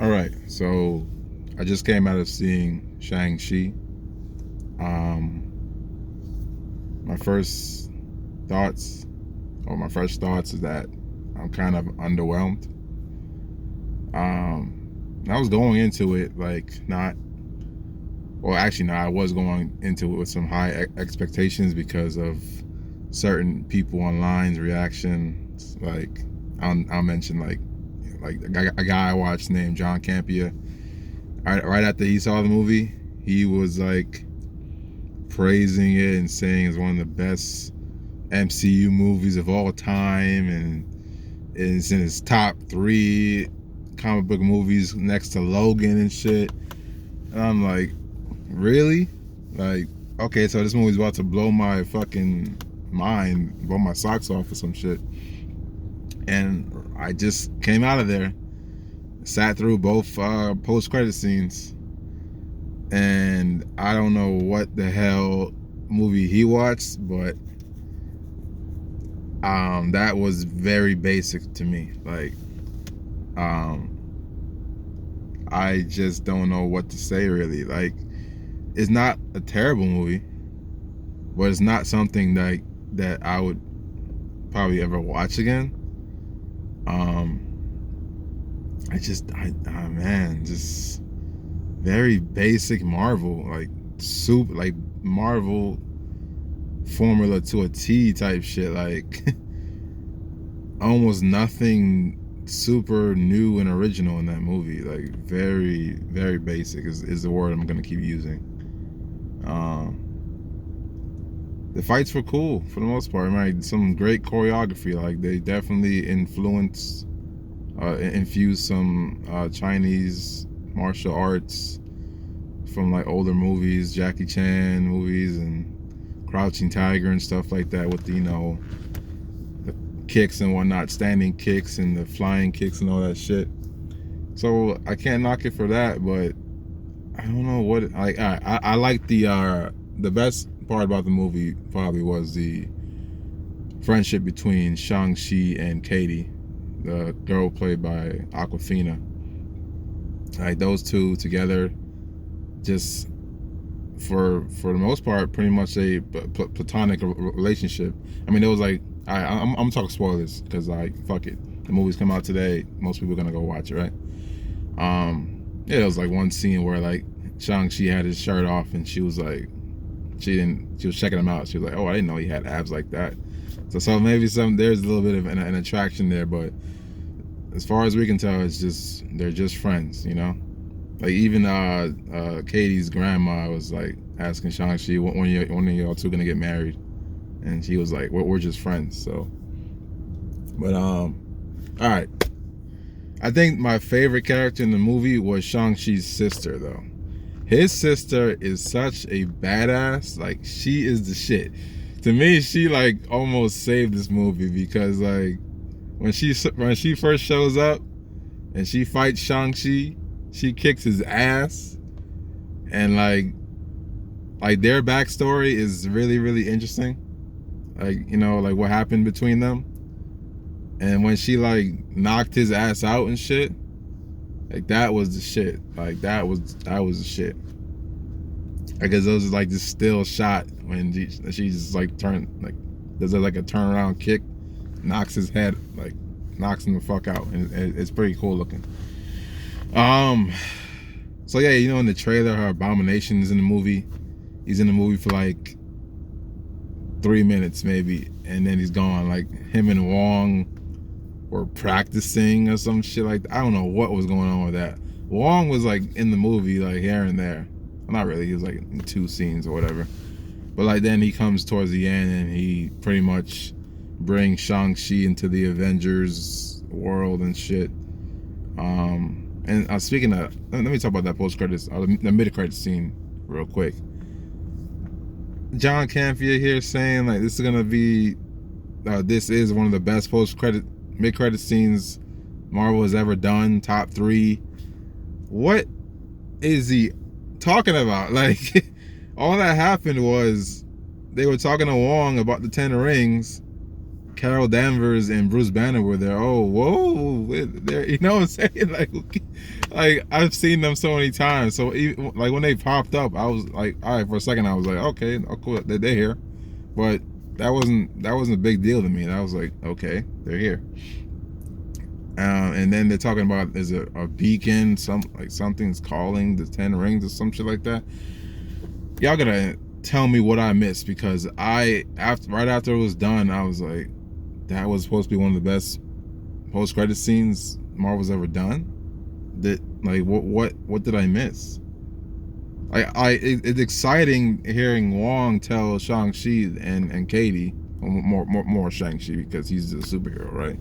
All right, so I just came out of seeing Shang-Chi. Um, my first thoughts, or my first thoughts, is that I'm kind of underwhelmed. I was going into it like not, well, actually, no, I was going into it with some high expectations because of certain people online's reactions. Like, I'll mention like a guy I watched named John Campia. Right after he saw the movie, he was like praising it and saying it's one of the best MCU movies of all time, and it's in his top 3 comic book movies next to Logan and shit. And I'm like, really? Like, okay, so this movie's about to blow my fucking mind, blow my socks off or some shit. And I just came out of there, sat through both post-credit scenes, and I don't know what the hell movie he watched, but that was very basic to me. Like, um I just don't know what to say really. Like, it's not a terrible movie, but it's not something that I would probably ever watch again. um man, just very basic Marvel, like soup, like Marvel formula to a T type shit. Like almost nothing super new and original in that movie. Like very, very basic is the word I'm gonna keep using. Um, the fights were cool for the most part. Right, some great choreography. Like they definitely infused some Chinese martial arts from like older movies, Jackie Chan movies, and Crouching Tiger and stuff like that, with the, the kicks and whatnot, standing kicks and the flying kicks and all that shit. So I can't knock it for that, but I don't know what. Like, I like the best part about the movie probably was the friendship between Shang-Chi and Katie, the girl played by Aquafina. Like those two together, just for the most part, pretty much a platonic relationship. I mean, it was like I'm talking spoilers because like fuck it, the movie's come out today. Most people are gonna go watch it, right? Yeah, it was like one scene where like Shang-Chi had his shirt off and she was like, she was checking him out. She was like, oh, I didn't know he had abs like that. So maybe there's a little bit of an attraction there, but as far as we can tell, it's just they're just friends, you know. Like even Katie's grandma was like asking Shang-Chi when are y'all two gonna get married, and she was like, we're just friends. So, but all right. I think my favorite character in the movie was Shang-Chi's sister, though. His sister is such a badass. Like, she is the shit. To me, she like almost saved this movie because like when she first shows up and she fights Shang-Chi, she kicks his ass, and like their backstory is really, really interesting. Like, like what happened between them. And when she like knocked his ass out and shit, like that was the shit. Like that was the shit. I guess those was like this still shot when she just like does like a turnaround kick, knocks his head, like knocks him the fuck out, and it's pretty cool looking. So yeah, in the trailer, her Abomination is in the movie. He's in the movie for like 3 minutes maybe, and then he's gone. Like him and Wong were practicing or some shit like that. I don't know what was going on with that. Wong was like in the movie like here and there. Well, not really. He was like in 2 scenes or whatever. But like then he comes towards the end and he pretty much brings Shang-Chi into the Avengers world and shit. And speaking of, let me talk about that post credits, the mid credits scene, real quick. John Campia here saying like this is one of the best mid credit scenes Marvel has ever done, top 3. What is he talking about? Like, all that happened was they were talking to Wong about the 10 rings, Carol Danvers and Bruce Banner were there. Oh, whoa, there. You know what I'm saying? Like I've seen them so many times. So even, like when they popped up, I was like, all right. For a second, I was like, okay, oh, cool, they're here. But that wasn't a big deal to me. And I was like, okay, they're here. And then they're talking about there's a beacon, something's calling the 10 rings or some shit like that. Y'all gotta tell me what I missed, because right after it was done, I was like, that was supposed to be one of the best post-credit scenes Marvel's ever done. What did I miss? It's exciting hearing Wong tell Shang-Chi and Katie, more Shang-Chi because he's a superhero, right?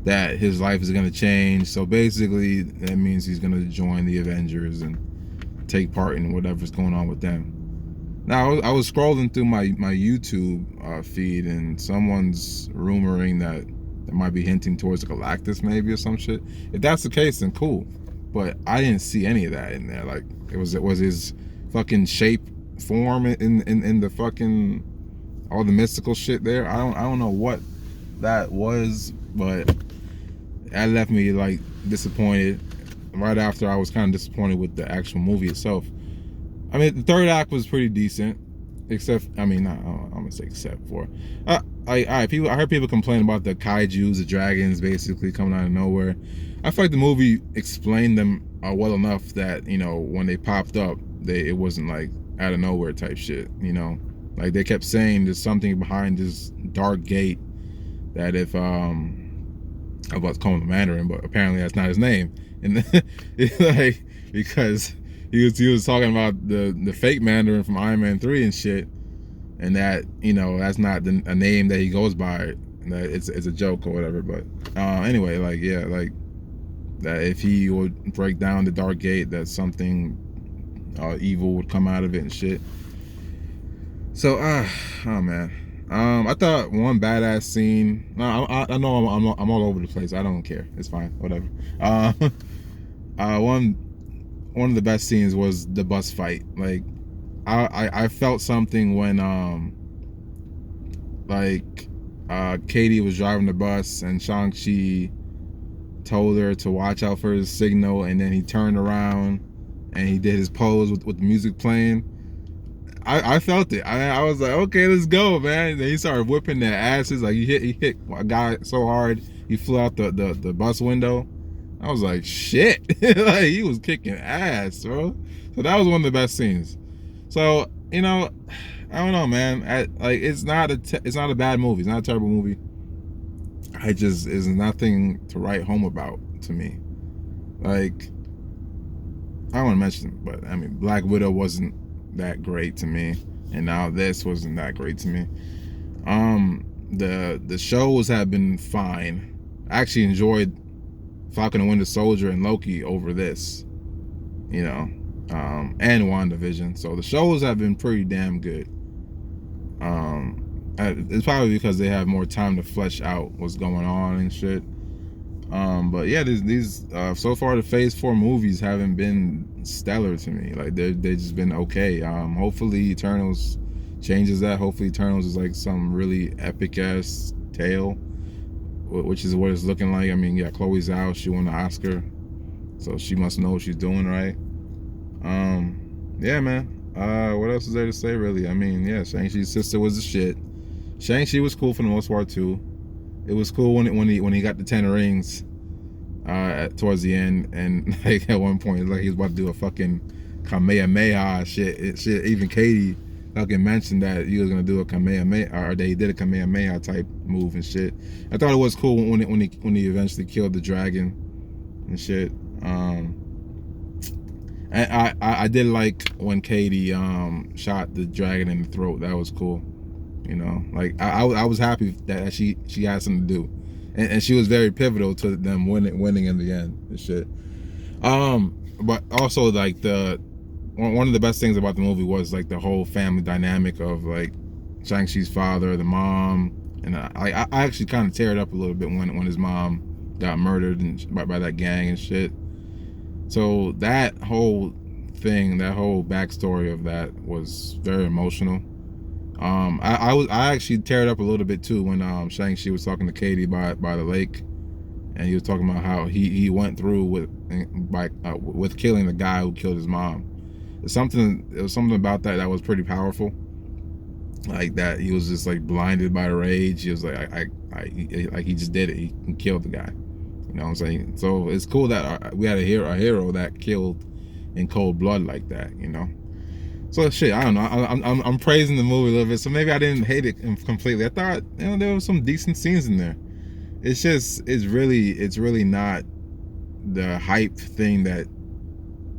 That his life is gonna change. So basically, that means he's gonna join the Avengers and take part in whatever's going on with them. Now, I was scrolling through my YouTube feed, and someone's rumoring that it might be hinting towards Galactus, maybe, or some shit. If that's the case, then cool. But I didn't see any of that in there. Like it was his fucking shape, form in the fucking all the mystical shit there. I don't know what that was, but that left me like disappointed. Right after, I was kind of disappointed with the actual movie itself. I mean, the third act was pretty decent, except, I mean, I'm gonna say except for, I heard people complain about the kaiju's, the dragons, basically coming out of nowhere. I feel like the movie explained them well enough that, you know, when they popped up, it wasn't like out of nowhere type shit. You know, like they kept saying there's something behind this dark gate that if I'm about to call him the Mandarin, but apparently that's not his name, and it's like because he was talking about the fake Mandarin from Iron Man 3 and shit, and that, you know, that's not a name that he goes by, that it's a joke or whatever. But anyway, like, yeah, like that if he would break down the dark gate, that something evil would come out of it and shit. So oh man, I thought one badass scene. No, I know I'm all over the place. I don't care. It's fine. Whatever. One of the best scenes was the bus fight. Like I felt something when Katie was driving the bus and Shang-Chi told her to watch out for his signal, and then he turned around and he did his pose with the music playing. I felt it. I was like, okay, let's go, man. And then he started whipping their asses. Like he hit a guy so hard he flew out the bus window. I was like, shit. Like he was kicking ass, bro. So that was one of the best scenes. So, you know, I don't know, man. It's not a bad movie. It's not a terrible movie. It's nothing to write home about to me. Like, I don't want to mention it, but I mean, Black Widow wasn't that great to me, and now this wasn't that great to me. The shows have been fine. I actually enjoyed Falcon and Winter Soldier and Loki over this, you know, and WandaVision. So the shows have been pretty damn good. It's probably because they have more time to flesh out what's going on and shit. But yeah, these so far the Phase 4 movies haven't been stellar to me. Like they've just been okay. Hopefully Eternals changes that. Hopefully Eternals is like some really epic ass tale, which is what it's looking like. I mean, yeah, Chloe Zhao, she won the Oscar, so she must know what she's doing, right? Yeah, man. What else is there to say, really? I mean, yeah, Shang-Chi's sister was the shit. Shang-Chi was cool for the most part too. It was cool when he got the 10 rings towards the end, and like at one point, like he was about to do a fucking Kamehameha shit. Even Katie fucking mentioned that he was gonna do a Kamehameha, or that he did a Kamehameha type move and shit. I thought it was cool when he eventually killed the dragon and shit. And I did like when Katie shot the dragon in the throat. That was cool. You know, like I was happy that she had something to do, and she was very pivotal to them winning in the end and shit. But also like one of the best things about the movie was like the whole family dynamic of like Shang-Chi's father, the mom, and I actually kind of teared up a little bit when his mom got murdered by that gang and shit. So that whole thing, that whole backstory of that was very emotional. I actually teared up a little bit too when Shang Chi was talking to Katie by the lake, and he was talking about how he went through with killing the guy who killed his mom. It was something about that was pretty powerful. Like that, he was just like blinded by the rage. He was like, like he just did it. He killed the guy. You know what I'm saying? So it's cool that we had a hero that killed in cold blood like that. You know. So shit, I don't know. I'm praising the movie a little bit, so maybe I didn't hate it completely. I thought there was some decent scenes in there. It's really not the hype thing that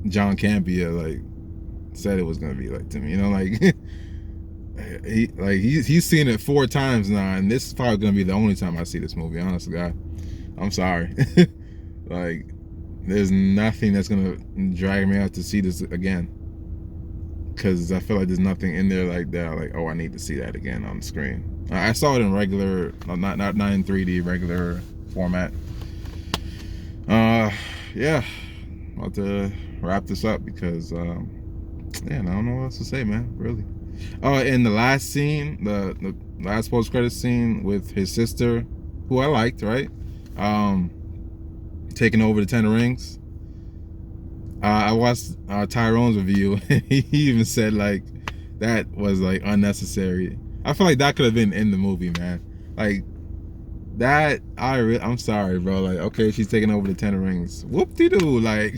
John Campia like said it was gonna be like to me. You know, like he's seen it 4 times now, and this is probably gonna be the only time I see this movie. Honestly, God, I'm sorry. Like, there's nothing that's gonna drag me out to see this again. Because I feel like there's nothing in there like that. Like, oh, I need to see that again on the screen. I saw it in regular, not in 3D, regular format. Yeah, about to wrap this up because, yeah, I don't know what else to say, man. Really. Oh, in the last scene, the last post-credit scene with his sister, who I liked, right? Taking over the Ten Rings. I watched Tyrone's review, and he even said like that was like unnecessary. I feel like that could have been in the movie, man. Like that, I'm sorry, bro. Like, okay, she's taking over the Ten Rings. Whoop-de-doo. Like,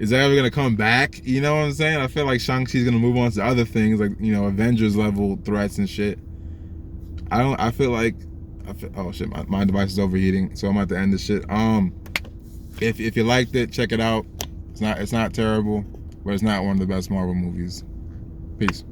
is that ever gonna come back? You know what I'm saying? I feel like Shang-Chi's gonna move on to other things, like, you know, Avengers level threats and shit. I feel like, oh shit, my device is overheating, so I'm about to end this shit. If you liked it, check it out. It's not terrible, but it's not one of the best Marvel movies. Peace.